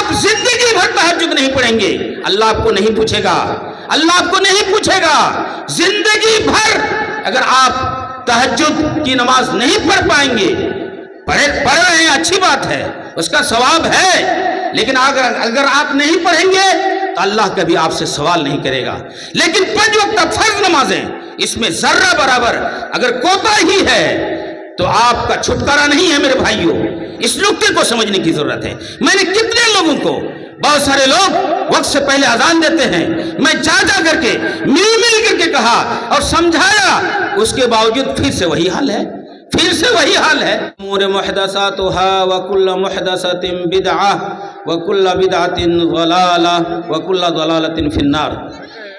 آپ زندگی بھر تہجد نہیں پڑھیں گے، اللہ آپ کو نہیں پوچھے گا، اللہ آپ کو نہیں پوچھے گا۔ زندگی بھر اگر آپ تہجد کی نماز نہیں پڑھ پائیں گے، پڑھ رہے ہیں اچھی بات ہے، اس کا ثواب ہے، لیکن اگر آپ نہیں پڑھیں گے تو اللہ کبھی آپ سے سوال نہیں کرے گا۔ لیکن 5 وقت فرض نمازیں، اس میں ذرہ برابر اگر کوتاہی ہے تو آپ کا چھٹکارا نہیں ہے میرے بھائیوں۔ اس نکتے کو سمجھنے کی ضرورت ہے۔ میں نے کتنے لوگوں کو، بہت سارے لوگ وقت سے پہلے اذان دیتے ہیں، میں جا کر کے مل کر کے کہا اور سمجھایا، اس کے باوجود پھر سے وہی حال ہے، پھر سے وہی حال ہے۔ امور محدثاتها وكل محدثة بدعة وكل بدعة ضلالة وكل ضلالة في النار۔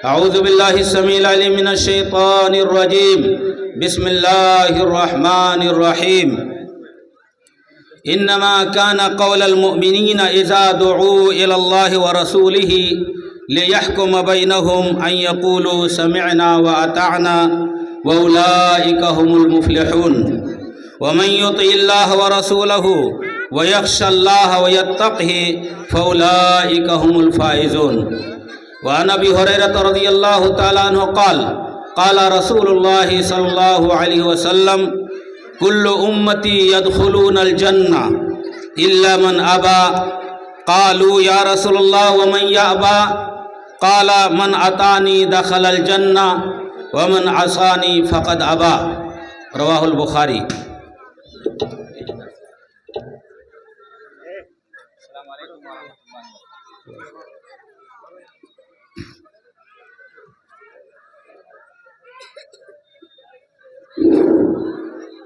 اعوذ باللہ السمیع العلیم من الشیطان الرجیم، بسم اللہ الرحمن الرحیم۔ انما كان قول المؤمنین اذا دعوا الى اللہ ورسولہ لیحکم بینہم ان یقولوا سمعنا واطعنا واولئک هم المفلحون۔ ومن يطع الله ورسوله ويخشى الله ويتقه فاولئك هم الفائزون۔ وعن ابي هريره رضي الله تعالى عنه قال قال رسول الله صلى الله عليه وسلم كل امتي يدخلون الجنه الا من ابى۔ قالوا يا رسول الله ومن يأبى؟ قال من اطاعني دخل الجنه ومن عصاني فقد ابى۔ رواه البخاری۔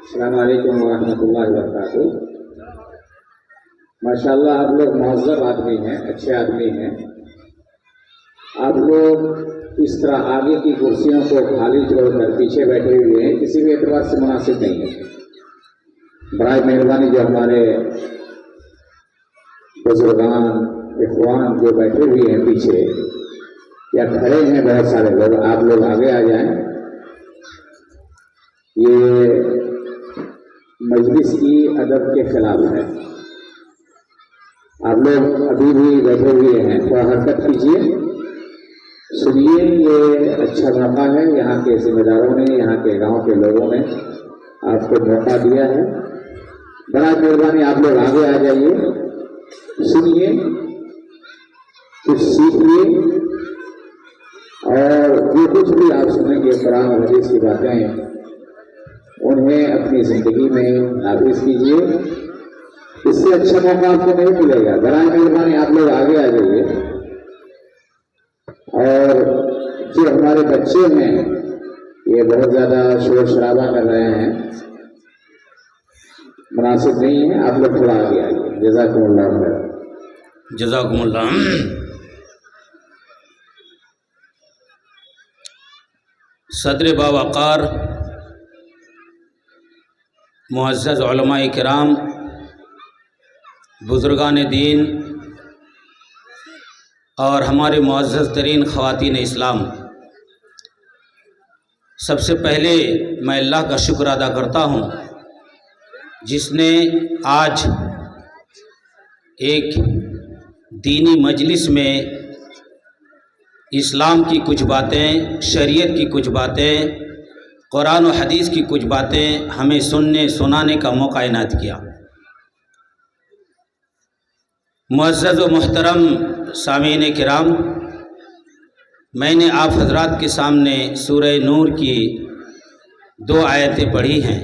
السلام علیکم ورحمۃ اللہ وبرکاتہ۔ ماشاءاللہ آپ لوگ مہذب آدمی ہیں، اچھے آدمی ہیں۔ آپ لوگ اس طرح آگے کی کرسیوں کو خالی چھوڑ کر پیچھے بیٹھے ہوئے ہیں، کسی بھی اعتبار سے مناسب نہیں ہے۔ برائے مہربانی جو ہمارے بزرگان اخوان جو بیٹھے ہوئے ہیں پیچھے یا کھڑے ہیں بہت سارے لوگ، آپ لوگ آگے آ جائیں۔ یہ مجلس کی ادب کے خلاف ہے۔ آپ لوگ ابھی بھی بیٹھے ہوئے ہیں، تھوڑا حرکت کیجیے، سنیے۔ یہ اچھا موقع ہے، یہاں کے ذمہ داروں نے، یہاں کے گاؤں کے لوگوں نے آپ کو موقع دیا ہے۔ برائے مہربانی آپ لوگ آگے آ جائیے، سنیے، کچھ سیکھیے، اور جو کچھ بھی آپ سنیں گے قرآن و حدیث کی باتیں، انہیں اپنی زندگی میں نافذ کیجیے۔ اس سے اچھا موقع آپ کو نہیں ملے گا۔ برائے مہربانی آپ لوگ آگے آ جائیے۔ اور جو ہمارے بچے ہیں یہ بہت زیادہ شور شرابہ کر رہے ہیں، مناسب نہیں ہے، آپ لوگ تھوڑا آگے آئیے۔ جزاکم اللہ خیر۔ جزاکم اللہ۔ صدر باوقار معزز علماء کرام، بزرگان دین اور ہمارے معزز ترین خواتین اسلام، سب سے پہلے میں اللہ کا شکر ادا کرتا ہوں جس نے آج ایک دینی مجلس میں اسلام کی کچھ باتیں، شریعت کی کچھ باتیں، قرآن و حدیث کی کچھ باتیں ہمیں سننے سنانے کا موقع عنایت کیا۔ معزز و محترم سامعین کرام، میں نے آپ حضرات کے سامنے سورہ نور کی 2 آیتیں پڑھی ہیں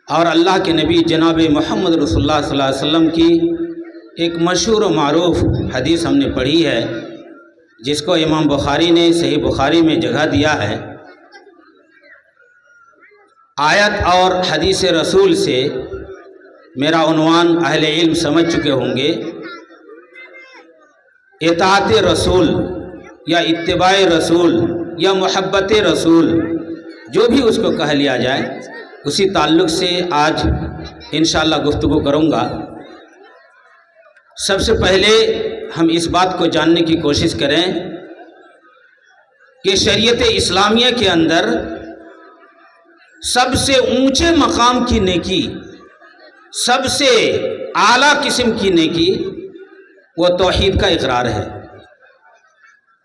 اور اللہ کے نبی جناب محمد رسول اللہ صلی اللہ علیہ وسلم کی ایک مشہور و معروف حدیث ہم نے پڑھی ہے، جس کو امام بخاری نے صحیح بخاری میں جگہ دیا ہے۔ آیت اور حدیث رسول سے میرا عنوان اہل علم سمجھ چکے ہوں گے۔ اطاعت رسول یا اتباع رسول یا محبت رسول، جو بھی اس کو کہہ لیا جائے، اسی تعلق سے آج انشاءاللہ گفتگو کروں گا۔ سب سے پہلے ہم اس بات کو جاننے کی کوشش کریں کہ شریعت اسلامیہ کے اندر سب سے اونچے مقام کی نیکی، سب سے اعلیٰ قسم کی نیکی वो तौहीद का इकरार है,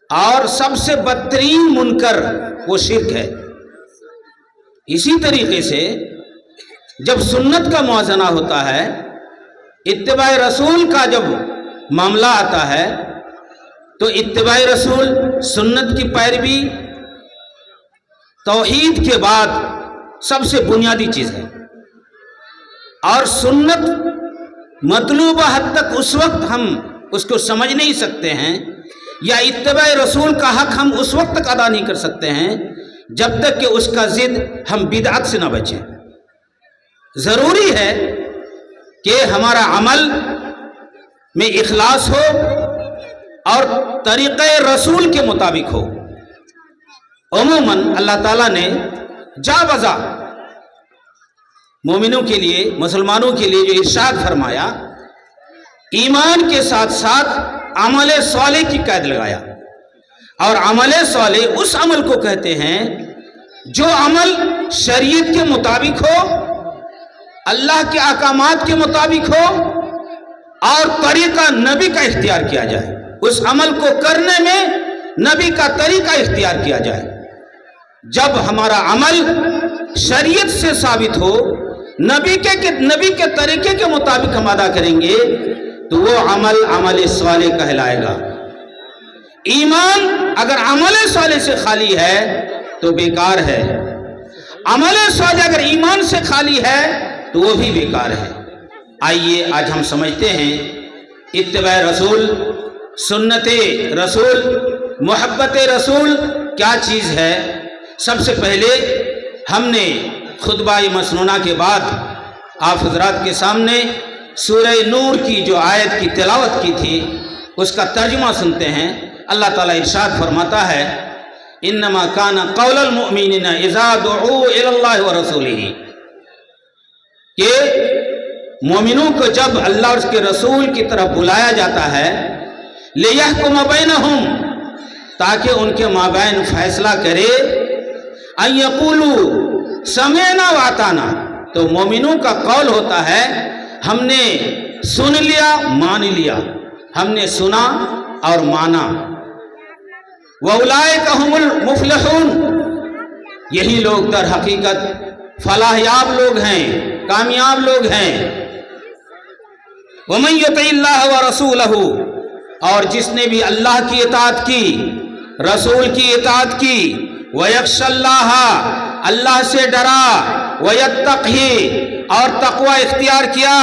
और सबसे बदतरीन मुनकर वो शिर्क है। इसी तरीके से जब सुन्नत का मुआजना होता है, इत्तिबाए रसूल का जब मामला आता है, तो इत्तिबाए रसूल, सुन्नत की पैरवी तौहीद के बाद सबसे बुनियादी चीज़ है। और सुन्नत मतलूबा हद तक उस वक्त हम उसको समझ नहीं सकते हैं, या इत्तिबाए रसूल का हक हम उस वक्त तक अदा नहीं कर सकते हैं जब तक कि उसका जिद हम बिदअत से ना बचें। ज़रूरी है कि हमारा अमल में इखलास हो और तरीक़े रसूल के मुताबिक हो। उमूमन अल्लाह ताला ने जावज़ा मोमिनों के लिए, मुसलमानों के लिए जो इरशाद फरमाया, ईमान के साथ साथ अमल साले की कैद लगाया। और अमल साले उस अमल को कहते हैं जो अमल शरीयत के मुताबिक हो, अल्लाह के अहकामात के मुताबिक हो और तरीका नबी का इख्तियार किया जाए। उस अमल को करने में नबी का तरीका इख्तियार किया जाए। जब हमारा अमल शरीयत से साबित हो, नबी के तरीके के मुताबिक हम अदा करेंगे, तो वो अमल अमल साले कहलाएगा। ईमान अगर अमल साले से खाली है तो बेकार है, अमल साले अगर ईमान से खाली है तो वो भी बेकार है। आइए आज हम समझते हैं इत्तिबा रसूल, सुन्नते रसूल, मोहब्बत रसूल क्या चीज़ है। सबसे पहले हमने खुतबा मसनूना के बाद आप हजरात के सामने सूरह नूर की जो आयत की तिलावत की थी उसका तर्जुमा सुनते हैं। अल्लाह ताला इरशाद फरमाता है, इन्नमा काना कौलुल मुमिनीना इज़ा दुऊ इलल्लाहि व रसूलिही, कि मोमिनों को जब अल्लाह और उसके रसूल की तरफ बुलाया जाता है, लियहकुम बैनहुम, ताकि उनके माबैन फैसला करे, अन यक़ूलू समेना व अताना, तो मोमिनों का कौल होता है हमने सुन लिया मान लिया, हमने सुना और माना। व उलाइका हुमुल मुफ़लिहून, यही लोग दर हकीकत फलाहयाब लोग हैं, कामयाब लोग हैं। वमन युतिइल्लाह व रसूलहू, और जिसने भी अल्लाह की इताअत की, रसूल की इताअत की, वयख्शल्लाह, अल्लाह से डरा, वयत्तक़ी, और तक़वा इख्तियार किया,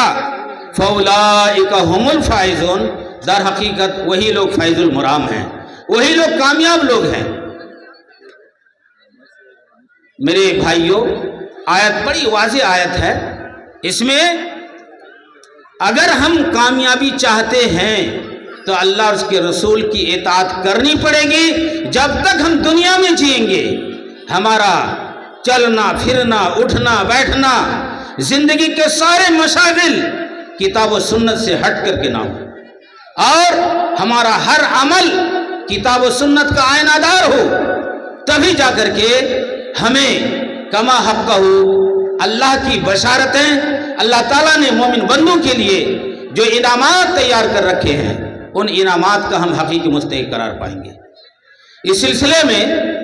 फउलाइका हुमुल फाइज़ून, दर हकीकत वही लोग फैज़ुल मुराम हैं, वही लोग कामयाब लोग हैं। मेरे भाइयों, आयत बड़ी वाज़ेह आयत है। इसमें अगर हम कामयाबी चाहते हैं तो अल्लाह और उसके रसूल की इताअत करनी पड़ेगी। जब तक हम दुनिया में जिएंगे, हमारा चलना फिरना उठना बैठना, जिंदगी के सारे मशागिल किताब व सुन्नत से हट करके ना हो, और हमारा हर अमल किताब व सुन्नत का आयनादार हो, तभी जाकर के हमें कमा हक़्क़हू, अल्लाह की बशारतें, अल्लाह ताला ने मोमिन बंदों के लिए जो इनामात तैयार कर रखे हैं, उन इनामात का हम हकीकी मुस्तहिक़ करार पाएंगे। इस सिलसिले में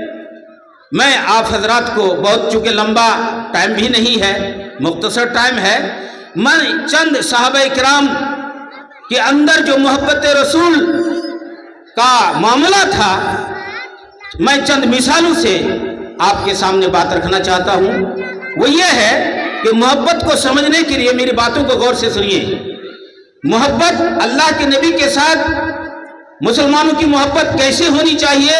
मैं आप हजरात को, बहुत चूँकि लंबा टाइम भी नहीं है, मुख्तसर टाइम है, मैं चंद सहाबा किराम के अंदर जो मोहब्बत रसूल का मामला था, मैं चंद मिसालों से आपके सामने बात रखना चाहता हूँ। वो ये है कि मोहब्बत को समझने के लिए मेरी बातों को गौर से सुनिए। मोहब्बत अल्लाह के नबी के साथ मुसलमानों की मोहब्बत कैसे होनी चाहिए,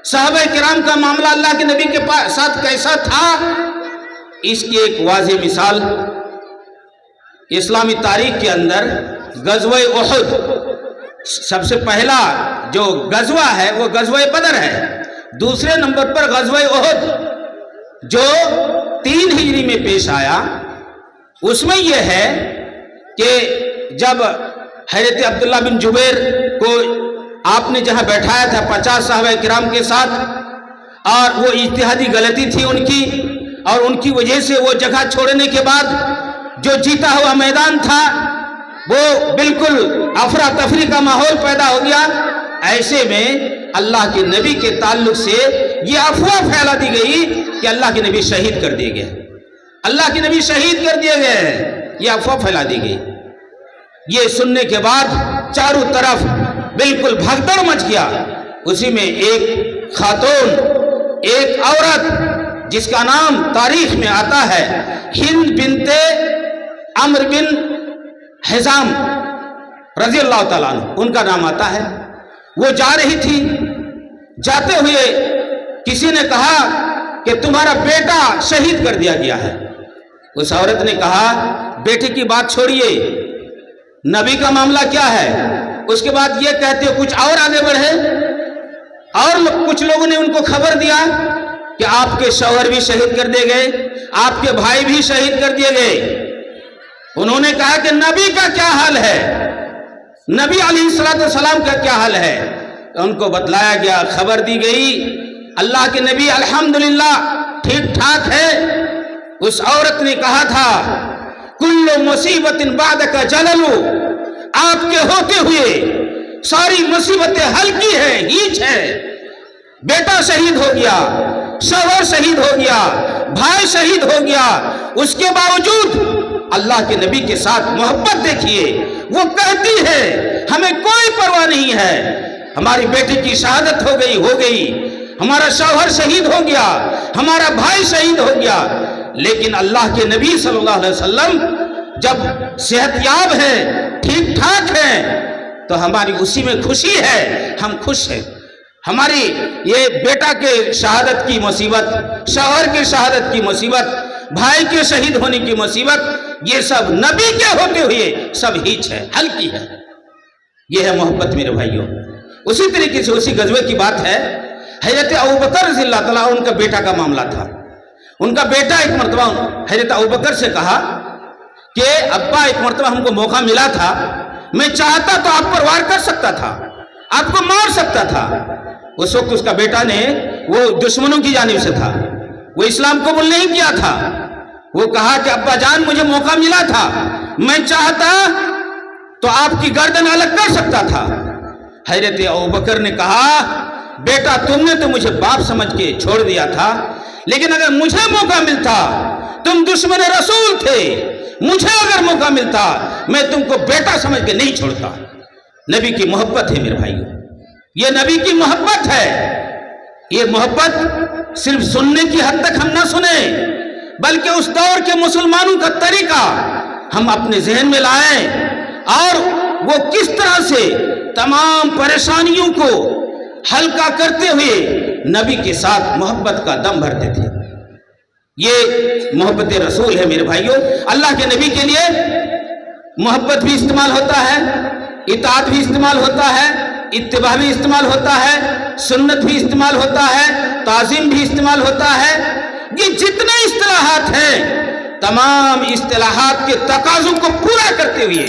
सहाबा किराम का मामला अल्लाह के नबी के साथ कैसा था, इसकी एक वाज़ेह मिसाल इस्लामी तारीख के अंदर गज़वा उहुद, सबसे पहला जो गज़वा है वो गज़वा बदर है। दूसरे नंबर पर गज़वा उहुद जो 3 हिजरी में पेश आया, उसमें यह है कि जब हज़रत अब्दुल्लाह बिन जुबैर को आपने जहां बैठाया था 50 सहाबा किराम के साथ, और वो इज्तिहादी गलती थी उनकी, और उनकी वजह से वो जगह छोड़ने के बाद जो जीता हुआ मैदान था وہ بالکل افراتفری کا ماحول پیدا ہو گیا. ایسے میں اللہ کے نبی کے تعلق سے یہ افواہ پھیلا دی گئی کہ اللہ کے نبی شہید کر دیے گئے, اللہ کے نبی شہید کر دیے گئے, یہ افواہ پھیلا دی گئی. یہ سننے کے بعد چاروں طرف بالکل بھگدڑ مچ گیا. اسی میں ایک خاتون, ایک عورت جس کا نام تاریخ میں آتا ہے ہند بنت عمرو بن حزام رضی اللہ تعالیٰ عنہ, ان کا نام آتا ہے. وہ جا رہی تھی, جاتے ہوئے کسی نے کہا کہ تمہارا بیٹا شہید کر دیا گیا ہے. اس عورت نے کہا بیٹے کی بات چھوڑیے, نبی کا معاملہ کیا ہے. اس کے بعد یہ کہتے ہوئے کچھ اور آگے بڑھے, اور کچھ لوگوں نے ان کو خبر دیا کہ آپ کے شوہر بھی شہید کر دیے گئے, آپ کے بھائی بھی شہید کر دیے گئے. انہوں نے کہا کہ نبی کا کیا حال ہے, نبی علیہ السلام کا کیا حال ہے. ان کو بتلایا گیا, خبر دی گئی اللہ کے نبی الحمدللہ ٹھیک ٹھاک ہے. اس عورت نے کہا تھا کل مصیبت بعدک جلل, آپ کے ہوتے ہوئے ساری مصیبتیں ہلکی ہیں, ہیچ ہے. بیٹا شہید ہو گیا, شوہر شہید ہو گیا, بھائی شہید ہو گیا, اس کے باوجود اللہ کے نبی کے ساتھ محبت دیکھیے. وہ کہتی ہے ہمیں کوئی پرواہ نہیں ہے, ہماری بیٹی کی شہادت ہو گئی, ہمارا شوہر شہید ہو گیا, ہمارا بھائی شہید ہو گیا, لیکن اللہ کے نبی صلی اللہ علیہ وسلم جب صحت یاب ہے, ٹھیک ٹھاک ہے, تو ہماری اسی میں خوشی ہے, ہم خوش ہیں. ہماری یہ بیٹا کے شہادت کی مصیبت, شوہر کے شہادت کی مصیبت, بھائی کے شہید ہونے کی مصیبت, یہ سب نبی کے ہوتے ہوئے سب ہیچ ہے, ہلکی ہے. یہ ہے محبت میرے بھائیوں. اسی طریقے سے اسی غزوے کی بات ہے, حضرت ابوبکر رضی اللہ تعالیٰ, ان کا بیٹا کا معاملہ تھا. ان کا بیٹا ایک مرتبہ حضرت ابوبکر سے کہا کہ ابا ایک مرتبہ ہم کو موقع ملا تھا, میں چاہتا تو آپ پر وار کر سکتا تھا, آپ کو مار سکتا تھا. اس وقت اس کا بیٹا نے, وہ دشمنوں کی جانب سے تھا, وہ اسلام قبول نہیں کیا تھا, وہ کہا کہ ابا جان مجھے موقع ملا تھا, میں چاہتا تو آپ کی گردن الگ کر سکتا تھا. حضرت ابوبکر نے کہا بیٹا تم نے تو مجھے باپ سمجھ کے چھوڑ دیا تھا, لیکن اگر مجھے موقع ملتا, تم دشمن رسول تھے, مجھے اگر موقع ملتا میں تم کو بیٹا سمجھ کے نہیں چھوڑتا. نبی کی محبت ہے میرے بھائیوں, یہ نبی کی محبت ہے. یہ محبت صرف سننے کی حد تک ہم نہ سنیں, بلکہ اس دور کے مسلمانوں کا طریقہ ہم اپنے ذہن میں لائیں, اور وہ کس طرح سے تمام پریشانیوں کو ہلکا کرتے ہوئے نبی کے ساتھ محبت کا دم بھرتے تھے. یہ محبت رسول ہے میرے بھائیوں. اللہ کے نبی کے لیے محبت بھی استعمال ہوتا ہے, اطاعت بھی استعمال ہوتا ہے, اتباع بھی استعمال ہوتا ہے, سنت بھی استعمال ہوتا ہے, تعظیم بھی استعمال ہوتا ہے. یہ جتنے اصطلاحات ہیں, تمام اصطلاحات کے تقاضوں کو پورا کرتے ہوئے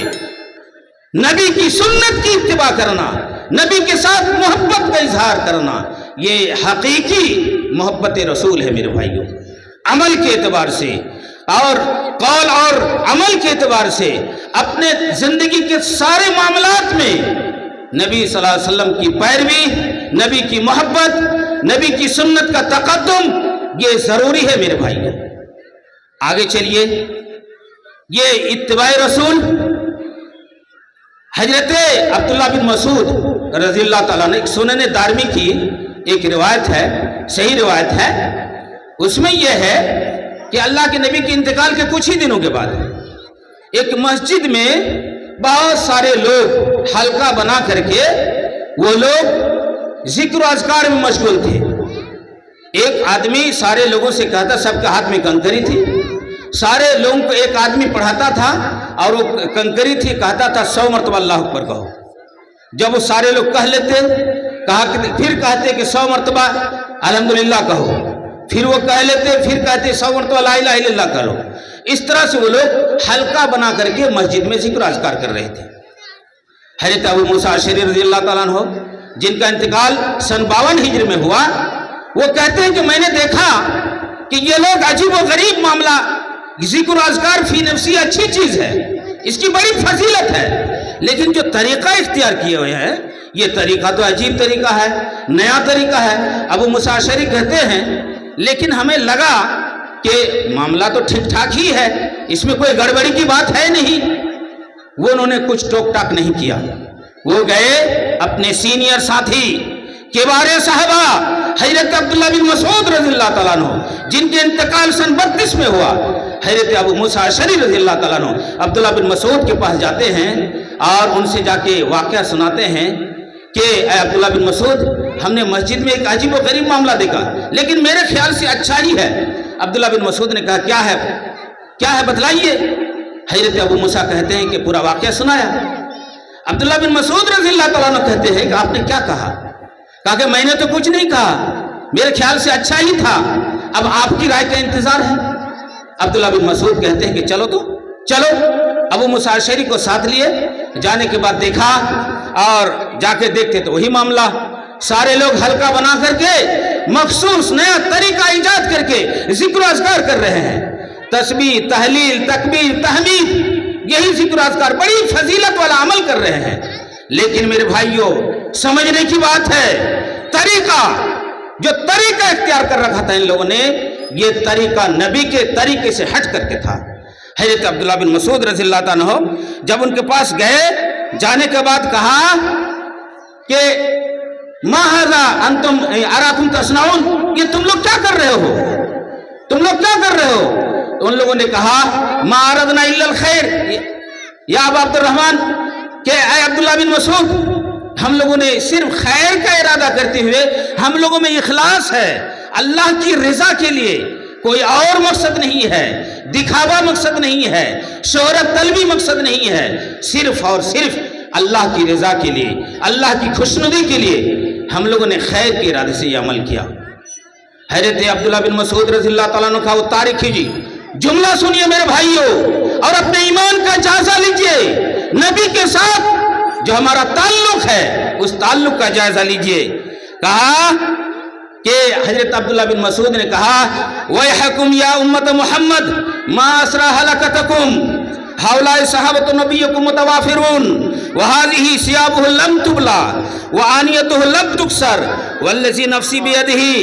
نبی کی سنت کی اتباع کرنا, نبی کے ساتھ محبت کا اظہار کرنا, یہ حقیقی محبت رسول ہے میرے بھائیوں. عمل کے اعتبار سے اور قول اور عمل کے اعتبار سے اپنے زندگی کے سارے معاملات میں نبی صلی اللہ علیہ وسلم کی پیروی, نبی کی محبت, نبی کی سنت کا تقدم, یہ ضروری ہے میرے بھائیوں. آگے چلیے. یہ اتباع رسول حضرت عبداللہ بن مسعود رضی اللہ تعالیٰ نے, سنن دارمی کی ایک روایت ہے, صحیح روایت ہے. اس میں یہ ہے کہ اللہ کے نبی کے انتقال کے کچھ ہی دنوں کے بعد ایک مسجد میں بہت سارے لوگ حلقہ بنا کر کے وہ لوگ ذکر و اذکار میں مشغول تھے. ایک آدمی سارے لوگوں سے کہتا, سب کے ہاتھ میں کنکری تھی, سارے لوگوں کو ایک آدمی پڑھاتا تھا اور وہ کنکری تھی, کہتا تھا 100 مرتبہ اللہ اکبر کہو. جب وہ سارے لوگ کہہ لیتے, پھر کہتے کہ 100 مرتبہ الحمدللہ کہو, پھر وہ کہہ لیتے, پھر کہتے 100 مرتبہ لا الہ الا اللہ کرو. اس طرح سے وہ لوگ حلقہ بنا کر کے مسجد میں ذکر و اذکار کر رہے تھے. حضرت ابو موسیٰ اشعری رضی اللہ تعالیٰ عنہ, جن کا انتقال سن 52 ہجری میں ہوا, وہ کہتے ہیں کہ میں نے دیکھا کہ یہ لوگ عجیب و غریب معاملہ, ذکر و اذکار فی نفسی اچھی چیز ہے, इसकी बड़ी फजीलत है। लेकिन जो तरीका इख्तियार किए हुए हैं, ये तरीका तो अजीब तरीका है, नया तरीका है। अबू मूसा अशअरी कहते हैं लेकिन हमें लगा कि मामला तो ठीक ठाक ही है, इसमें कोई गड़बड़ी की बात है नहीं। वो उन्होंने कुछ टोक टाक नहीं किया। वो गए अपने सीनियर साथी किबारे साहबा हजरत अब्दुल्ला बिन मसूद रज़ियल्लाहु ताला अन्हु, जिनके इंतकाल सन 32 में हुआ, हजरत अबू मूसा अशअरी रज़ियल्लाहु ताला अन्हु अब्दुल्ला बिन मसूद के पास जाते हैं और उनसे जाके वाक़या सुनाते हैं कि अब्दुल्ला बिन मसूद, हमने मस्जिद में एक अजीब व गरीब मामला देखा, लेकिन मेरे ख्याल से अच्छा ही है। अब्दुल्ला बिन मसूद ने कहा क्या है बतलाइए। हजरत अबू मूसा कहते हैं कि पूरा वाक़या सुनाया। अब्दुल्ला बिन मसूद रज़ियल्लाहु ताला अन्हु कहते हैं कि आपने क्या कहा? कहा कि मैंने तो कुछ नहीं कहा, मेरे ख्याल से अच्छा ही था, अब आपकी राय का इंतजार है। अब्दुल्ला बिन मसूद कहते हैं कि चलो अबू मूसा अशअरी को साथ लिए। जाने के बाद देखा और जाके देखते तो वही मामला। सारे लोग हल्का बना करके मखसूस नया तरीका ईजाद करके जिक्र अज़कार कर रहे हैं। तस्बीह, तहलील, तकबीर, तहमीद, यही जिक्र अज़कार, बड़ी फजीलत वाला अमल कर रहे हैं। लेकिन मेरे भाइयों, समझने की बात है, जो तरीका इख्तियार कर रखा था इन लोगों ने, ये तरीका नबी के तरीके से हट करके था। हज़रत अब्दुल्ला बिन मसूद रज़ियल्लाहु ताला अन्हु जब उनके पास गए, जाने के बाद कहा कि मा हाज़ा अंतुम अराकुम तस्नाउन, ये तुम लोग क्या कर रहे हो? तो उन लोगों ने कहा मा अरदना इल्लल खैर या अबा अब्दुर्रहमान, कि ऐ अब्दुल्ला बिन मसूद, हम लोगों ने सिर्फ खैर का इरादा करते हुए, हम लोगों में इखलास है, अल्लाह की रज़ा के लिए, कोई और मकसद नहीं है, दिखावा मकसद नहीं है, शोहरत तलबी मकसद नहीं है, सिर्फ और सिर्फ अल्लाह की रज़ा के लिए, अल्लाह की खुशनुदी के लिए हम लोगों ने खैर के इरादे से यह अमल किया। हज़रत अब्दुल्ला बिन मसूद रज़ियल्लाहु ताला अन्हु का वो तारीखी जी जुमला सुनिए मेरे भाइयों, और अपने ईमान का जायजा लीजिए। नबी के साथ जो हमारा ताल्लुक है, उस ताल्लुक का जायजा लीजिए। कहा कि हजरत अब्दुल्ला बिन मसूद ने कहा, वैहकुम या उम्मत मोहम्मद मा असरा हलकतकुम, हाउलाए सहाबतु नबिय्यकुम मुतवाफिरून, वहाज़िही सियाबुहु लम तुबला व आनियतुहु लब तुक्सर, वल्लज़ी नफ्सी बियदिही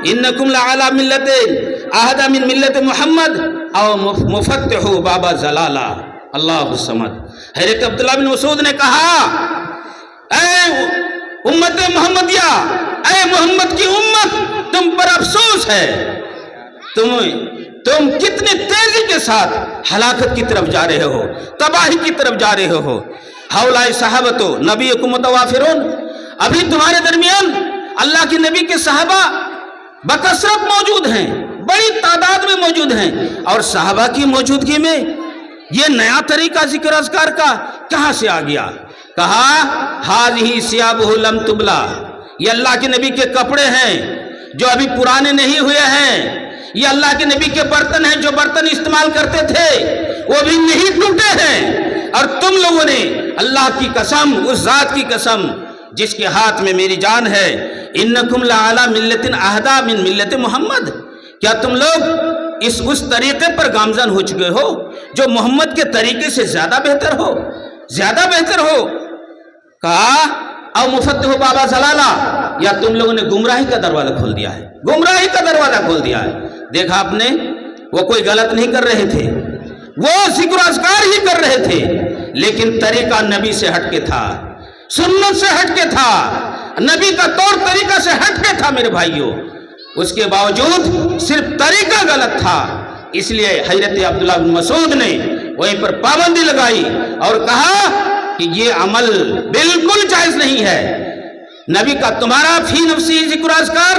इन्नकुम लअला मिल्लतिन अहदा मिन मिल्लति मुहम्मद औ मुफत्तिहु बाबा जलाला। अल्लाहु समद। हज़रत अब्दुल्ला बिन मसूद ने कहा, ऐ उम्मत मोहम्मदिया, ऐ मोहम्मद की उम्मत, तुम पर अफसोस है, तुम कितने तेजी के साथ हलाकत की तरफ जा रहे हो, तबाही की तरफ जा रहे हो। हाउलाए सहाबतो नबियकुम मुतवाफिरून, अभी तुम्हारे दरमियान अल्लाह के नबी के सहाबा बकसरत मौजूद हैं, बड़ी तादाद में मौजूद हैं, और सहाबा की मौजूदगी में ये नया तरीका जिक्र अज़कार का कहां से आ गया? कहा हाज़िही सियाबुहु लम तुबला, ये अल्लाह के नबी के कपड़े हैं जो अभी पुराने नहीं हुए हैं, ये अल्लाह के नबी के बर्तन हैं जो बर्तन इस्तेमाल करते थे वो भी नहीं टूटे हैं, और तुम लोगों ने अल्लाह की कसम, उस जात की कसम जिसके हाथ में मेरी जान है, इन्नकुम लअला मिल्लतिन अहदा मिन मिल्लति मोहम्मद, क्या तुम लोग उस तरीके पर गामजन हो चुके हो जो मोहम्मद के तरीके से ज्यादा बेहतर हो। कहा और मुफत्तिह बाबा जलाला, या तुम लोगों ने गुमराही का दरवाजा खोल दिया है। देखा आपने, वो कोई गलत नहीं कर रहे थे, वो जिक्र अज़कार ही कर रहे थे, लेकिन तरीका नबी से हटके था, सुन्नत से हटके था, नबी का तौर तरीका से हटके था मेरे भाइयों। उसके बावजूद सिर्फ तरीका गलत था, इसलिए हजरत अब्दुल्ला बिन मसूद ने वहीं पर पाबंदी लगाई और कहा कि ये अमल बिल्कुल जायज नहीं है। नबी का तुम्हारा फी नफ्सी जिक्र अज़कार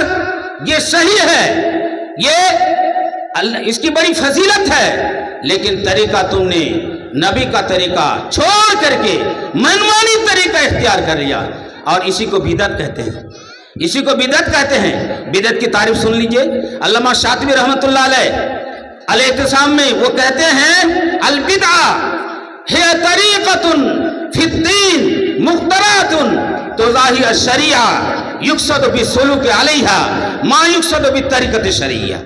ये सही है, ये इसकी बड़ी फजीलत है, लेकिन तरीका तुमने नबी का तरीका छोड़ करके मनमानी तरीका इख्तियार कर लिया, और इसी को बिदअत कहते हैं। बिदअत की तारीफ सुन लीजिए, अल्लामा शातिबी रहमतुल्लाह अलैह अल-इत्तिसाम में वो कहते हैं, अल बिदअ हिय तरीक़तुन फिद्दीन मुख्तरातुन तुज़ाही अश-शरीअ युक़सदु बिस्सुलूक अलैहा मा युक़सदु बित्तरीक़ति शरीअ।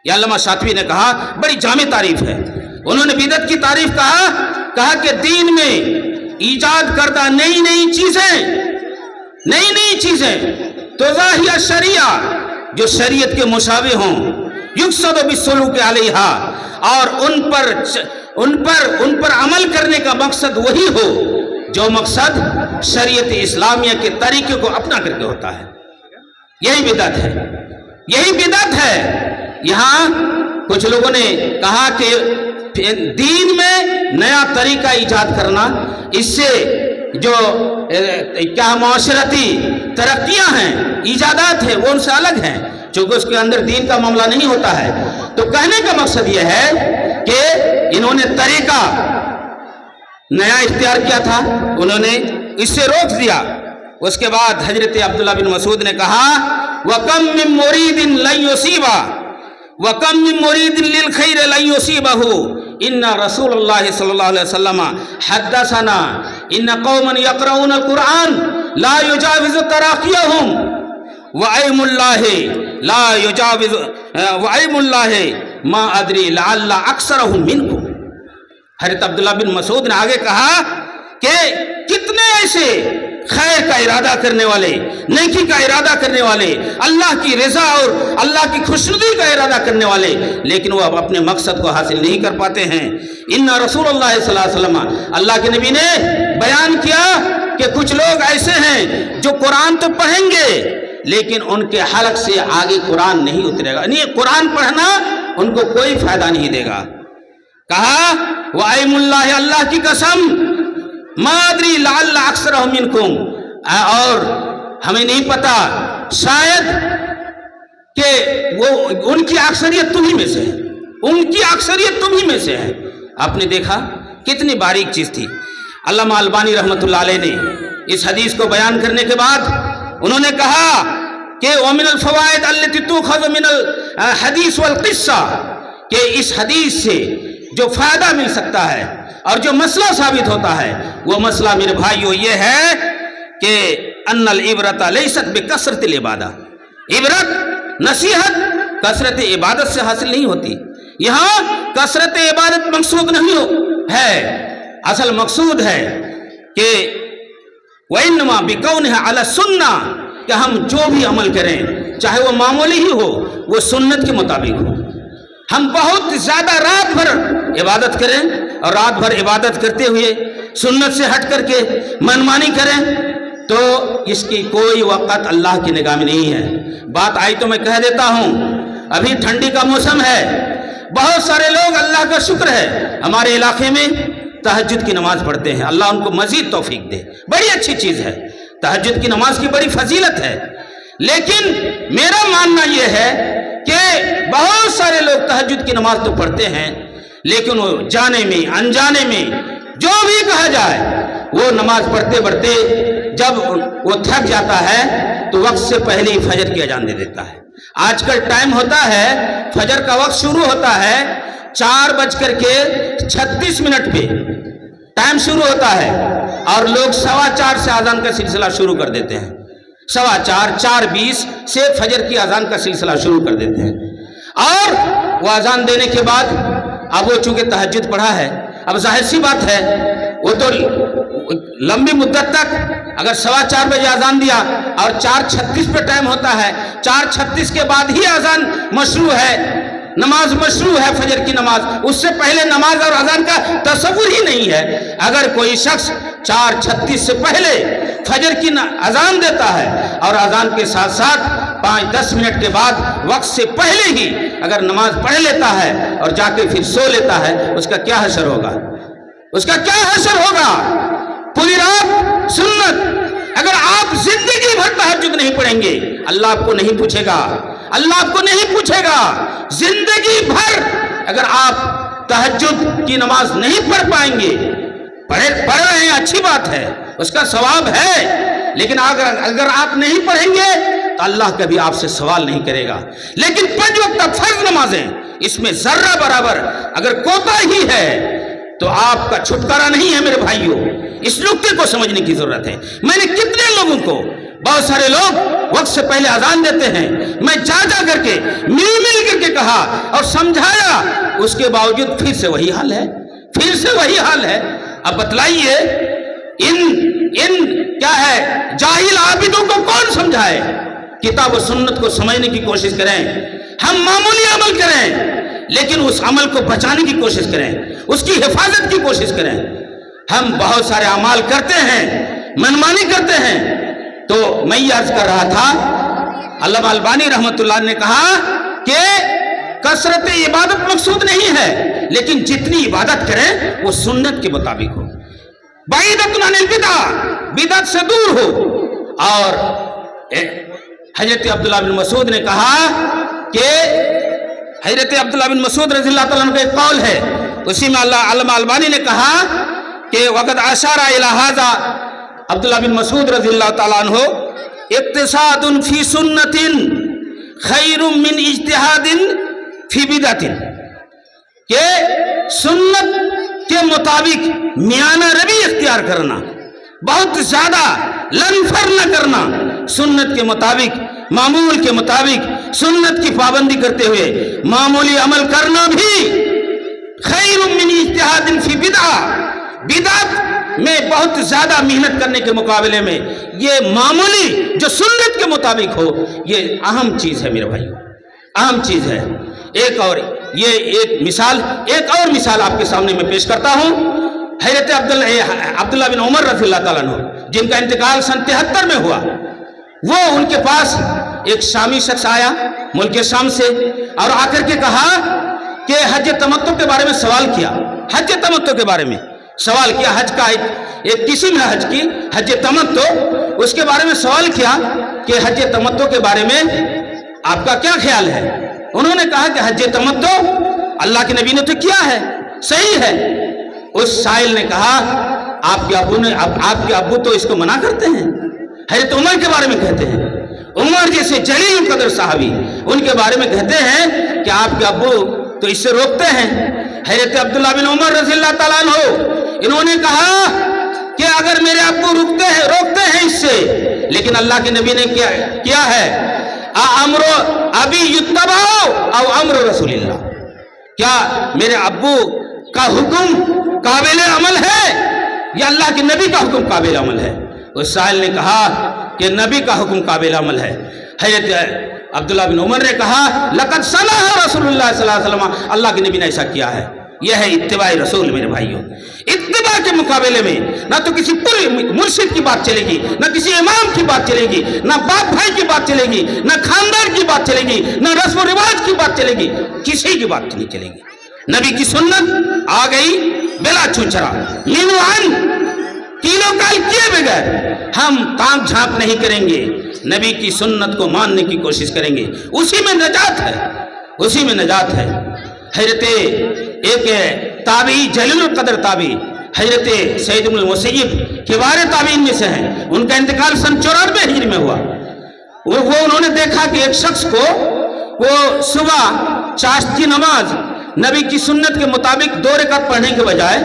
ये अल्लामा शातिबी ने कहा, बड़ी जामे तारीफ है। उन्होंने बिदअत की तारीफ कहा कहा कि दीन में ईजाद करदा नई नई चीजें तो ज़ाहिया शरिया जो शरीयत के मुशाबे हों, युक्सद बिस्सुलूक अलैहा, और उन पर अमल करने का मकसद वही हो जो मकसद शरीयत इस्लामिया के तरीके को अपना करके होता है। यही बिदअत है। यहाँ कुछ लोगों ने कहा कि दीन में नया तरीका ईजाद करना, इससे जो क्या माशरती तरक्कियां हैं, ईजादात है, वो उनसे अलग हैं, क्योंकि उसके अंदर दीन का मामला नहीं होता है। तो कहने का मकसद यह है कि इन्होंने तरीका नया इख्तियार किया था, उन्होंने इससे रोक दिया। उसके बाद हजरत अब्दुल्लाह बिन मसूद ने कहा, वकम मिन मुरीदिन लन युसीबा वकम मिन मुरीदिन लिल खैर लन युसीबहु इन्ना रसूलुल्लाह सल्लल्लाहु अलैहि वसल्लम हद्दसना इन्ना कौमन यक़रऊनल कुरआन ला युजाविज़ु तराक़ियहुम वअयमुल्लाहि मा अदरी लअल्ला अक्सरहुम मिनकुम। हज़रत अब्दुल्लाह बिन मसूद ने आगे कहा कि कितने ऐसे खैर का इरादा करने वाले, नेकी का इरादा करने वाले, अल्लाह की रज़ा और अल्लाह की खुशनुदी का इरादा करने वाले, लेकिन वो अब अपने मकसद को हासिल नहीं कर पाते हैं। इन्ना रसूलुल्लाह सल्लल्लाहु अलैहि वसल्लम, अल्लाह के नबी ने बयान किया कि कुछ लोग ऐसे हैं जो कुरान तो पढ़ेंगे लेकिन उनके हलक से आगे कुरान नहीं उतरेगा, यानी कुरान पढ़ना उनको कोई फायदा नहीं देगा। कहा वाइमुल्लाह, अल्लाह की कसम, मादरी लअल्ला अक्सरहुम मिनकुम, और हमें नहीं पता, शायद कि वो उनकी अक्सरियत तुम्ही में से है, उनकी अक्सरियत तुम्ही में से है। आपने देखा कितनी बारीक चीज थी। अल्लामा अलबानी रहमतुल्लाह अलैह ने इस हदीस को बयान करने के बाद उन्होंने कहा कि वमिनल फवाइद अल्लती तुखज़ मिनल हदीस वल क़िस्सा, कि इस हदीस से जो फायदा मिल सकता है और जो मसला साबित होता है, वो मसला मेरे भाइयों ये है कि अन्नल इबरत लैसत बिकसरतिल इबादा, इबरत नसीहत कसरत इबादत से हासिल नहीं होती। यहाँ कसरत इबादत मकसूद नहीं है, असल मकसूद है कि वइन्नमा बिकौनिहा अला सुन्ना, कि हम जो भी अमल करें चाहे वो मामूली ही हो, वो सुन्नत के मुताबिक हो। हम बहुत ज़्यादा रात भर इबादत करें और रात भर इबादत करते हुए सुन्नत से हट करके मनमानी करें, तो इसकी कोई वक़्त अल्लाह की निगाह में नहीं है। बात आई तो मैं कह देता हूँ, अभी ठंडी का मौसम है, बहुत सारे लोग, अल्लाह का शुक्र है, हमारे इलाके में तहज्जुद की नमाज पढ़ते हैं, अल्लाह उनको मजीद तौफीक दे, बड़ी अच्छी चीज़ है, तहज्जुद की नमाज की बड़ी फजीलत है। लेकिन मेरा मानना यह है कि बहुत सारे लोग तहज्जुद की नमाज तो पढ़ते हैं, लेकिन वो जाने में अनजाने में जो भी कहा जाए, वो नमाज पढ़ते पढ़ते जब वो थक जाता है तो वक्त से पहले ही फजर की अजान दे देता है। आजकल टाइम होता है, फजर का वक्त शुरू होता है 4:36 पे टाइम शुरू होता है, और लोग 4:15 से अजान का सिलसिला शुरू कर देते हैं, 4:15, 4:20 से फजर की अजान का सिलसिला शुरू कर देते हैं। और वो अजान देने के बाद अब वो चूंकि तहज्जुद पढ़ा है, अब जाहिर सी बात है वो तो लंबी मुद्दत तक, अगर 4:15 बजे अजान दिया और 4:36 पे टाइम होता है, 4:36 के बाद ही अजान मशरू है, नमाज मशरू है फजर की नमाज, उससे पहले नमाज और अजान का तसव्वुर ही नहीं है। अगर कोई शख्स 4:36 से पहले फजर की अजान देता है और अजान के साथ साथ 5-10 मिनट के बाद वक्त से पहले ही अगर नमाज पढ़ लेता है और जाके फिर सो लेता है, उसका क्या हशर होगा, उसका क्या हशर होगा। पूरी रात सुन्नत, अगर आप जिंदगी भर तहज्जुद नहीं पढ़ेंगे, अल्लाह आपको नहीं पूछेगा, अल्लाह आपको नहीं पूछेगा। जिंदगी भर अगर आप तहज्जुद की नमाज नहीं पढ़ पाएंगे, पढ़ रहे हैं अच्छी बात है, उसका सवाब है, लेकिन अगर आप नहीं पढ़ेंगे तो अल्लाह कभी आपसे सवाल नहीं करेगा। लेकिन 5 वक्त फर्ज नमाजें, इसमें जर्रा बराबर अगर कोताही है तो आपका छुटकारा नहीं है मेरे भाइयों। इस नुक्ते को समझने की जरूरत है। मैंने कितने लोगों को, बहुत सारे लोग वक्त से पहले अजान देते हैं, मैं जा करके मिल करके कहा और समझाया, उसके बावजूद फिर से वही हाल है, फिर से वही हाल है। अब बतलाइए इन क्या है जाहिल आबिदों को कौन समझाए? किताब और सुन्नत को समझने की कोशिश करें, हम मामूली अमल करें लेकिन उस अमल को बचाने की कोशिश करें, उसकी हिफाजत की कोशिश करें। हम बहुत सारे अमाल करते हैं, मनमानी करते हैं। तो मैं ये अर्ज कर रहा था, अल्लामा अलबानी रहमतुल्लाह ने कहा कि कसरत इबादत मकसूद नहीं है, लेकिन जितनी इबादत करें वो सुन्नत के मुताबिक हो, बाइदतुन अनिल बिदा, बिदअत से दूर हो। और हजरत अब्दुल्लाह बिन मसूद ने कहा कि हजरत अब्दुल्लाह बिन मसूद रज़ियल्लाहु ताला अन्हु का एक कौल है, उसी में अल्लामा अलबानी ने कहा कि वक़द अशारा इला हाज़ा अब्दुल्लाह बिन मसूद रज़ियल्लाहु ताला अन्हु इक्तिसादुन फी सुन्नतिन खैरुम मिन इज्तिहादिन फी बिदअतिन, के सुन्नत के मुताबिक मियाना रवि इख्तियार करना, बहुत ज्यादा लनफर न करना, सुन्नत के मुताबिक, मामूल के मुताबिक, सुन्नत की पाबंदी करते हुए मामूली अमल करना भी खैरुम मिन इज्तिहादिन फी बिदअ, बिदअत में बहुत ज्यादा मेहनत करने के मुकाबले में ये मामूली जो सुन्नत के मुताबिक हो, ये अहम चीज है मेरे भाइयों, अहम चीज है। एक और मिसाल आपके सामने मैं पेश करता हूं। हजरत अब्दुल्लाह बिन उमर रज़ियल्लाहु ताला अन्हु, जिनका इंतकाल सन 73 में हुआ, वो उनके पास एक शामी शख्स आया मुल्क शाम से और आकर के कहा कि हज तमत्तु के बारे में सवाल किया, हज तमत्तु के बारे में सवाल किया, हज का एक किस्म है हज की, हज तमत्तु, उसके बारे में सवाल किया कि हज तमत्तु के बारे में आपका क्या ख्याल है? उन्होंने कहा कि हज तमत्तु अल्लाह के नबी ने तो किया है, सही है। उस साइल ने कहा आपके अब्बू तो इसको मना करते हैं। हजरत उमर के बारे में कहते हैं, उमर जैसे जलील कदर साहबी, उनके बारे में कहते हैं कि आपके अब्बू तो इससे रोकते हैं। हजरत अब्दुल्लाह बिन उमर रज़ियल्लाहु ताला अन्हु, इन्होंने कहा कि अगर मेरे अब्बू रोकते हैं इससे, लेकिन अल्लाह के नबी ने किया है, अमरो अभी युत्तबाओ और अमरो रसूलिल्लाह, क्या मेरे अब्बू का हुक्म काबिल अमल है या अल्लाह के नबी का हुक्म काबिल अमल है? उस साहिल ने कहा कि नबी का हुक्म काबिल अमल है। हजरत अब्दुल्लाह बिन उमर ने कहा लक़द सना रसूलुल्लाह सल्लल्लाहु अलैहि वसल्लम, अल्लाह के नबी ने ऐसा किया है। यह है इत्तिबाए रसूल मेरे भाइयों। इत्तिबा के मुकाबले में ना तो किसी पूरे मुर्शिद की बात चलेगी, ना किसी इमाम की बात चलेगी, ना बाप भाई की बात चलेगी, ना खानदान की बात चलेगी, ना रस्म रिवाज की बात चलेगी, किसी की बात नहीं चलेगी। नबी की सुन्नत आ गई बिला छुछरा, किलो काल किए बगैर हम ताक झांक नहीं करेंगे, नबी की सुन्नत को मानने की कोशिश करेंगे, उसी में नजात है, उसी में नजात है। हजरत एक ताबी जलील कदर ताबी हजरत सईद इब्न मुसय्यब किबार ताबीन में से हैं, उनका इंतकाल सन 94 हिजरी में हुआ। वो उन्होंने देखा कि एक शख्स को वो सुबह चाश्त की नमाज नबी की सुन्नत के मुताबिक 2 रकात पढ़ने के बजाय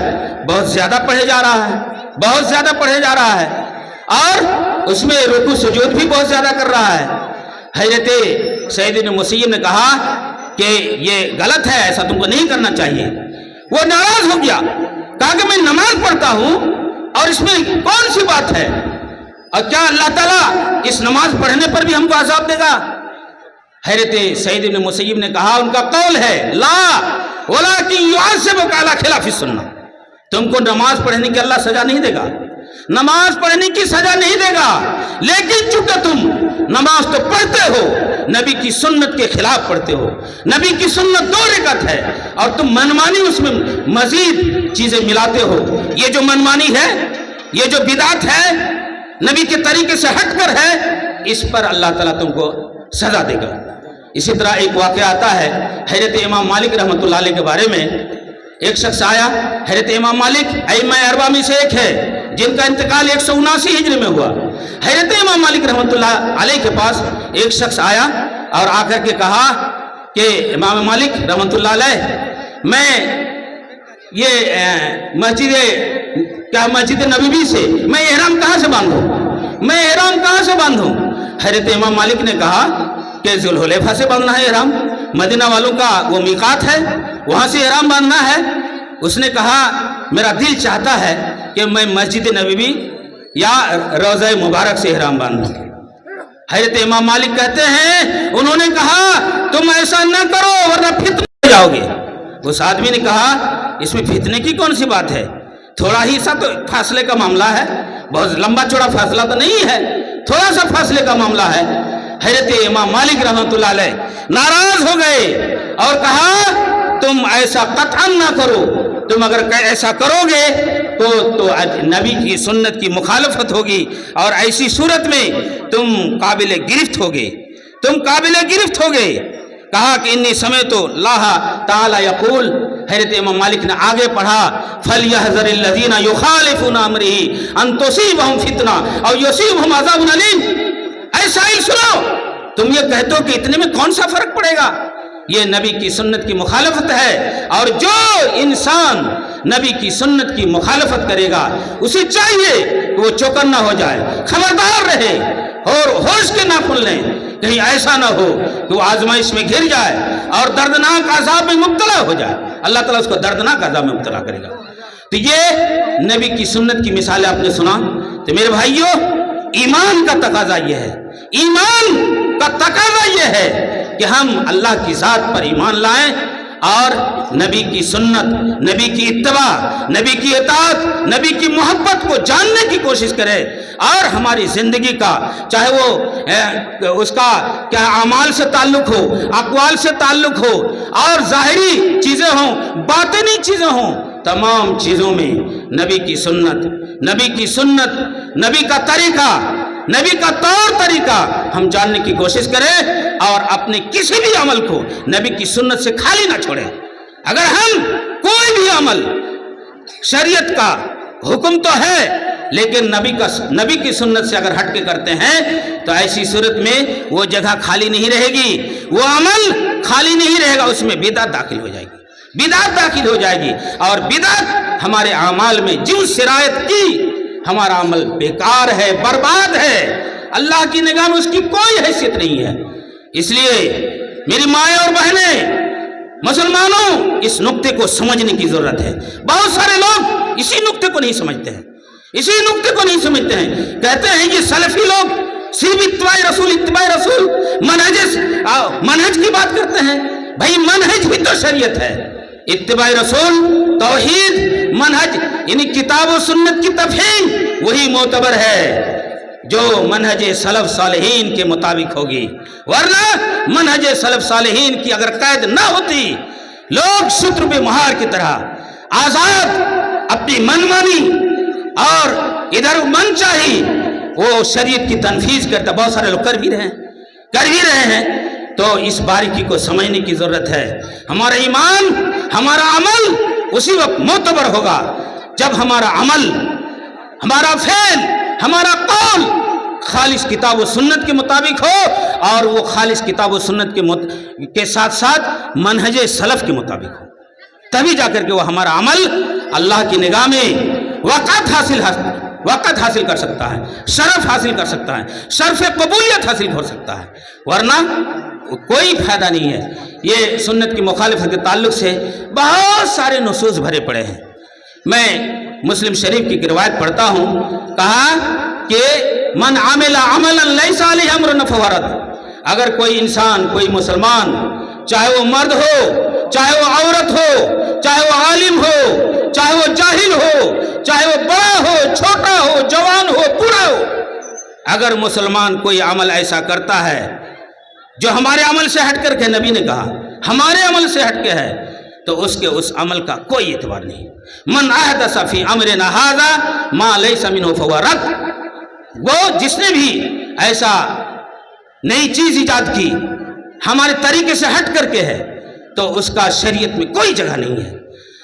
बहुत ज्यादा पढ़े जा रहा है, बहुत ज्यादा पढ़े जा रहा है, और उसमें रुकू सुजूद भी बहुत ज्यादा कर रहा है। हजरत सईद इब्न मुसय्यब ने कहा कि ये गलत है, ऐसा तुमको नहीं करना चाहिए। वो नाराज हो गया, कहा कि मैं नमाज पढ़ता हूं और इसमें कौन सी बात है, और क्या अल्लाह ताला इस नमाज पढ़ने पर भी हमको अज़ाब देगा? हजरत सईद इब्न मुसय्यब ने कहा, उनका कौल है ला वलाकिन युअज़्ज़िबुका अला खिलाफि सुन्नह, तुमको नमाज पढ़ने की अल्लाह सजा नहीं देगा, नमाज पढ़ने की सजा नहीं देगा, लेकिन चूंकि तुम नमाज तो पढ़ते हो, नबी की सुन्नत के खिलाफ पढ़ते हो, नबी की सुन्नत 2 रकात है और तुम मनमानी उसमें मजीद चीजें मिलाते हो, ये जो मनमानी है, ये जो बिदात है, नबी के तरीके से हटकर है, इस पर अल्लाह ताला तुमको सजा देगा। इसी तरह एक वाक़या आता है हजरत इमाम मालिक रहमतुल्लाह अलैह के बारे में। एक शख्स आया, हजरत इमाम मालिक अइम्मा अरबा में से एक है, जिनका इंतकाल 179 हिजरी में हुआ। हजरत इमाम मालिक रहमतुल्लाह अलैह के पास एक शख्स आया और आकर के कहा कि इमाम मालिक रहमतुल्लाह अलैह, मैं ये मस्जिद नबवी से मैं एहराम कहाँ से बांधूं, मैं एहराम कहाँ से बांधूं? हजरत इमाम मालिक ने कहा कि ज़ुल्हुलैफा से बांधना है एहराम, मदीना वालों का वो मीकात है, वहाँ से एहराम बांधना है। اس نے کہا میرا دل چاہتا ہے کہ میں مسجد نبوی یا روضہ مبارک سے احرام باندھوں. حضرت امام مالک کہتے ہیں انہوں نے کہا تم ایسا نہ کرو ورنہ فتنہ ہو جاؤ گے. اس آدمی نے کہا اس میں فتنے کی کون سی بات ہے, تھوڑا ہی سا تو فاصلے کا معاملہ ہے, بہت لمبا چوڑا فاصلہ تو نہیں ہے, تھوڑا سا فاصلے کا معاملہ ہے. حضرت امام مالک رحمۃ اللہ علیہ ناراض ہو گئے اور کہا تم ایسا قطعاً نہ کرو, تم اگر ایسا کرو گے تو نبی کی سنت کی مخالفت ہوگی اور ایسی صورت میں تم قابل گرفت ہوگے, تم قابل گرفت ہوگے. کہا کہ انی سمعت اللہ تعالی یقول, حضرت امام مالک نے آگے پڑھا فَلْيَحْذَرِ الَّذِينَ يُخَالِفُونَ أَمْرِهِ أَن تُصِيبَهُمْ فِتْنَةٌ أَوْ يُصِيبَهُمْ عَذَابٌ أَلِيمٌ. اے سائل سنو, تم یہ کہتے ہو کہ اتنے میں کون سا فرق پڑے گا, یہ نبی کی سنت کی مخالفت ہے, اور جو انسان نبی کی سنت کی مخالفت کرے گا اسے چاہیے کہ وہ چوکنا ہو جائے, خبردار رہے اور ہوش کے ناخن لیں, کہیں ایسا نہ ہو کہ وہ آزمائش میں گر جائے اور دردناک عذاب میں مبتلا ہو جائے. اللہ تعالیٰ اس کو دردناک عذاب میں مبتلا کرے گا. تو یہ نبی کی سنت کی مثال آپ نے سنا. تو میرے بھائیوں, ایمان کا تقاضا یہ ہے, ایمان کا تقاضا یہ ہے کہ ہم اللہ کی ذات پر ایمان لائیں اور نبی کی سنت, نبی کی اتباع, نبی کی اطاعت, نبی کی محبت کو جاننے کی کوشش کریں, اور ہماری زندگی کا چاہے وہ اس کا کیا اعمال سے تعلق ہو, اقوال سے تعلق ہو, اور ظاہری چیزیں ہوں, باطنی چیزیں ہوں, تمام چیزوں میں نبی کی سنت, نبی کی سنت, نبی کا طریقہ, نبی کا طور طریقہ ہم جاننے کی کوشش کریں اور اپنے کسی بھی عمل کو نبی کی سنت سے خالی نہ چھوڑیں. اگر ہم کوئی بھی عمل, شریعت کا حکم تو ہے لیکن نبی کی سنت سے اگر ہٹ کے کرتے ہیں تو ایسی صورت میں وہ جگہ خالی نہیں رہے گی, وہ عمل خالی نہیں رہے گا, اس میں بدعت داخل ہو جائے گی, بدعت داخل ہو جائے گی, اور بدعت ہمارے اعمال میں جو سرایت کی ہمارا عمل بیکار ہے, برباد ہے, اللہ کی نگاہ میں اس کی کوئی حیثیت نہیں ہے. اس لیے میری مائیں اور بہنیں, مسلمانوں, اس نقطے کو سمجھنے کی ضرورت ہے. بہت سارے لوگ اسی نقطے کو نہیں سمجھتے ہیں, اسی نقطے کو نہیں سمجھتے ہیں. کہتے ہیں یہ سلفی لوگ صرف اتباع رسول منہج کی بات کرتے ہیں. بھائی منہج بھی تو شریعت ہے, اتباع رسول, توحید, منہج یعنی کتاب و سنت کی تفہیم وہی معتبر ہے جو منہج سلف صالحین کے مطابق ہوگی. ورنہ منہج سلف صالحین کی اگر قید نہ ہوتی, لوگ شتر بے مہار کی طرح آزاد اپنی منمانی اور ادھر من چاہی وہ شریعت کی تنفیذ کرتا, بہت سارے لوگ کر بھی رہے ہیں, تو اس باریکی کو سمجھنے کی ضرورت ہے. ہمارا ایمان, ہمارا عمل اسی وقت معتبر ہوگا جب ہمارا عمل, ہمارا فعل, ہمارا قول خالص کتاب و سنت کے مطابق ہو, اور وہ خالص کتاب و سنت کے ساتھ ساتھ منہج سلف کے مطابق ہو. تبھی جا کر کے وہ ہمارا عمل اللہ کی نگاہ میں وقت حاصل کر سکتا ہے, شرف حاصل کر سکتا ہے, شرف قبولیت حاصل ہو سکتا ہے. ورنہ کوئی فائدہ نہیں ہے. یہ سنت کی مخالفت کے تعلق سے بہت سارے نصوص بھرے پڑے ہیں. میں مسلم شریف کی روایت پڑھتا ہوں, کہا کہ من عمل عملا لیس علیہ امرنا فہو رد. اگر کوئی انسان, کوئی مسلمان, چاہے وہ مرد ہو, چاہے وہ عورت ہو, چاہے وہ عالم ہو, چاہے وہ جاہل ہو, چاہے وہ بڑا ہو, چھوٹا ہو, جوان ہو, بوڑھا ہو, اگر مسلمان کوئی عمل ایسا کرتا ہے جو ہمارے عمل سے ہٹ کر کے, نبی نے کہا ہمارے عمل سے ہٹ کے ہے, تو اس عمل کا کوئی اعتبار نہیں. من احدث فی امرنا ھذا ما لیس منہ فہو رد. وہ جس نے بھی ایسا نئی چیز ایجاد کی ہمارے طریقے سے ہٹ کر کے ہے, تو اس کا شریعت میں کوئی جگہ نہیں ہے.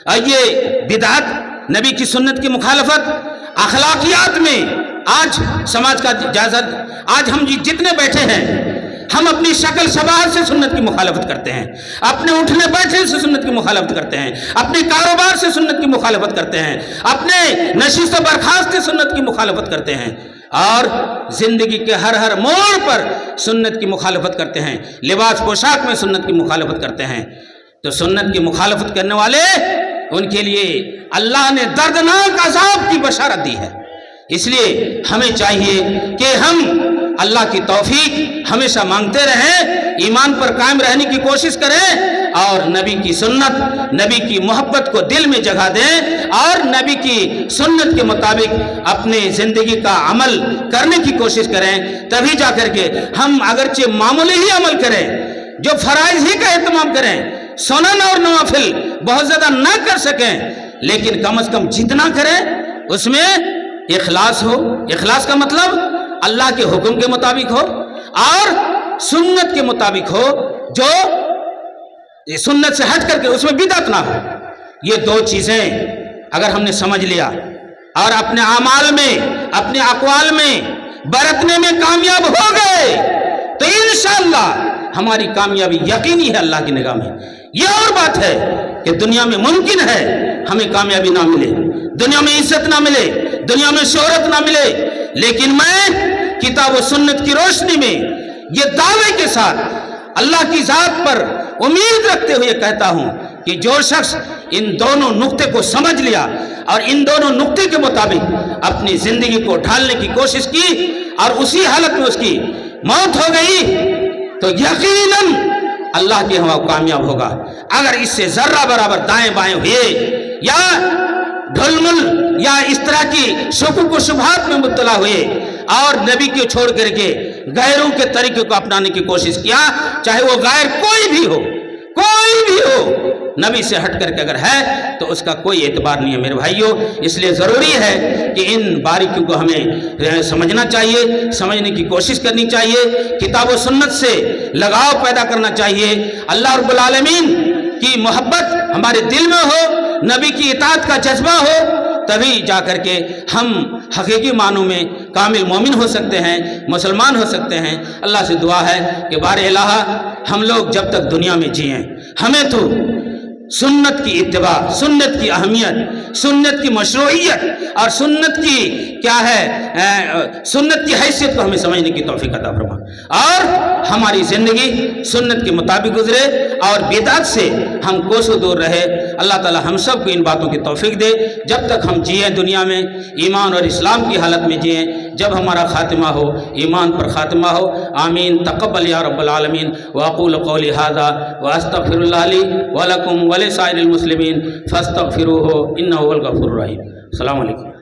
اور یہ بدعت, نبی کی سنت کی مخالفت, اخلاقیات میں آج سماج کا جائزہ, آج ہم جتنے بیٹھے ہیں ہم اپنی شکل شباہت سے سنت کی مخالفت کرتے ہیں, اپنے اٹھنے بیٹھنے سے سنت کی مخالفت کرتے ہیں, اپنے کاروبار سے سنت کی مخالفت کرتے ہیں, اپنے نشست و برخاست سے سنت کی مخالفت کرتے ہیں, اور زندگی کے ہر موڑ پر سنت کی مخالفت کرتے ہیں, لباس پوشاک میں سنت کی مخالفت کرتے ہیں. تو سنت کی مخالفت کرنے والے ان کے لیے اللہ نے دردناک عذاب کی بشارت دی ہے۔ اس لیے ہمیں چاہیے کہ ہم اللہ کی توفیق ہمیشہ مانگتے رہیں، ایمان پر قائم رہنے کی کوشش کریں اور نبی کی سنت، نبی کی محبت کو دل میں جگہ دیں اور نبی کی سنت کے مطابق اپنے زندگی کا عمل کرنے کی کوشش کریں۔ تبھی جا کر کے ہم اگرچہ معمولی ہی عمل کریں، جو فرائض ہی کا اہتمام کریں، سنن اور نوافل بہت زیادہ نہ کر سکیں، لیکن کم از کم جتنا کریں اس میں اخلاص ہو۔ اخلاص کا مطلب اللہ کے حکم کے مطابق ہو اور سنت کے مطابق ہو، جو سنت سے ہٹ کر کے اس میں بدعت نہ ہو۔ یہ دو چیزیں اگر ہم نے سمجھ لیا اور اپنے اعمال میں، اپنے اقوال میں برتنے میں کامیاب ہو گئے تو انشاءاللہ ہماری کامیابی یقینی ہے اللہ کی نگاہ میں۔ یہ اور بات ہے کہ دنیا میں ممکن ہے ہمیں کامیابی نہ ملے، دنیا میں عزت نہ ملے، دنیا میں شہرت نہ ملے، لیکن میں کتاب و سنت کی روشنی میں یہ دعوے کے ساتھ اللہ کی ذات پر امید رکھتے ہوئے کہتا ہوں کہ جو شخص ان دونوں نقطے کو سمجھ لیا اور ان دونوں نقطے کے مطابق اپنی زندگی کو ڈھالنے کی کوشش کی اور اسی حالت میں اس کی موت ہو گئی تو یقیناً اللہ کے ہاں کامیاب ہوگا۔ اگر اس سے ذرہ برابر دائیں بائیں ہوئے یا ڈھلمل یا اس طرح کی شکوک و شبہات میں مبتلا ہوئے اور نبی کو چھوڑ کر کے غیروں کے طریقے کو اپنانے کی کوشش کیا، چاہے وہ غیر کوئی بھی ہو، نبی سے ہٹ کر کے اگر ہے تو اس کا کوئی اعتبار نہیں ہے میرے بھائیوں۔ اس لیے ضروری ہے کہ ان باریکیوں کو ہمیں سمجھنا چاہیے، سمجھنے کی کوشش کرنی چاہیے، کتاب و سنت سے لگاؤ پیدا کرنا چاہیے، اللہ رب العالمین کی محبت ہمارے دل میں ہو، نبی کی اطاعت کا جذبہ ہو، تبھی جا کر کے ہم حقیقی معنوں میں کامل مومن ہو سکتے ہیں، مسلمان ہو سکتے ہیں۔ اللہ سے دعا ہے کہ بار الہ ہم لوگ جب تک دنیا میں جئیں ہمیں تو سنت کی اتباع، سنت کی اہمیت، سنت کی مشروعیت اور سنت کی کیا ہے، سنت کی حیثیت کو ہمیں سمجھنے کی توفیق عطا فرما اور ہماری زندگی سنت کے مطابق گزرے اور بدعت سے ہم کوسوں دور رہے۔ اللہ تعالی ہم سب کو ان باتوں کی توفیق دے۔ جب تک ہم جئیں دنیا میں ایمان اور اسلام کی حالت میں جئیں، جب ہمارا خاتمہ ہو ایمان پر خاتمہ ہو۔ آمین۔ تقبل یا رب العالمین۔ واقول قولی ھذا واستغفر اللہ لی ولکم ولسائر المسلمین فاستغفروہ انہ هو الغفور الرحیم۔ السلام علیکم۔